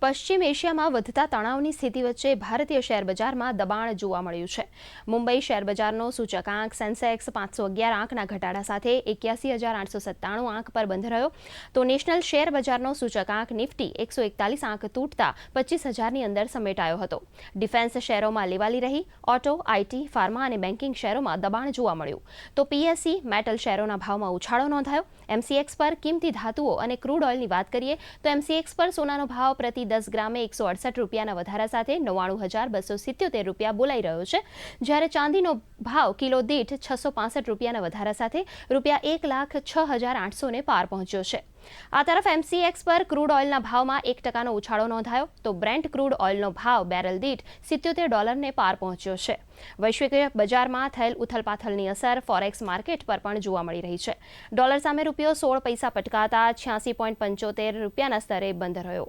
પશ્ચિમ એશિયામાં વધતા તણાવની સ્થિતિ વચ્ચે ભારતીય શેરબજારમાં દબાણ જોવા મળ્યું છે. મુંબઈ શેરબજારનો સૂચકાંક સેન્સેક્સ 511 આંકના ઘટાડા સાથે 81,897 આંક પર બંધ રહ્યો, તો નેશનલ શેરબજારનો સૂચકાંક નિફ્ટી 141 આંક તૂટતા 25,000ની અંદર સમેટાયો હતો. ડિફેન્સ શેરોમાં લેવાલી રહી. ઓટો, આઈટી, ફાર્મા અને બેન્કિંગ શેરોમાં દબાણ જોવા મળ્યું, તો પીએસસી, મેટલ શેરોના ભાવમાં ઉછાળો નોંધાયો. એમસીએક્સ પર કિંમતી ધાતુઓ અને ક્રૂડ ઓઇલની વાત કરીએ તો એમસીએક્સ પર સોનાનો ભાવ પ્રતિ 10 ગ્રામે 168 રૂપિયાના વધારા સાથે 99,277 રૂપિયા બોલાઈ રહ્યો છે, જ્યારે ચાંદીનો ભાવ કિલો દીઠ 665 રૂપિયાના વધારા સાથે રૂપિયા 1,06,800ને પાર પહોંચ્યો છે. આ તરફ એમસીએક્સ પર ક્રૂડ ઓઇલના ભાવમાં 1% ઉછાળો નોંધાયો, તો બ્રેન્ટ ક્રૂડ ઓઇલનો ભાવ બેરલ દીઠ $77ને પાર પહોંચ્યો છે. વૈશ્વિક બજારમાં થયેલ ઉથલપાથલની અસર ફોરેક્સ માર્કેટ પર પણ જોવા મળી રહી છે. ડોલર સામે રૂપિયો 16 પૈસા પટકાતા 86.75 રૂપિયાના સ્તરે બંધ રહ્યો.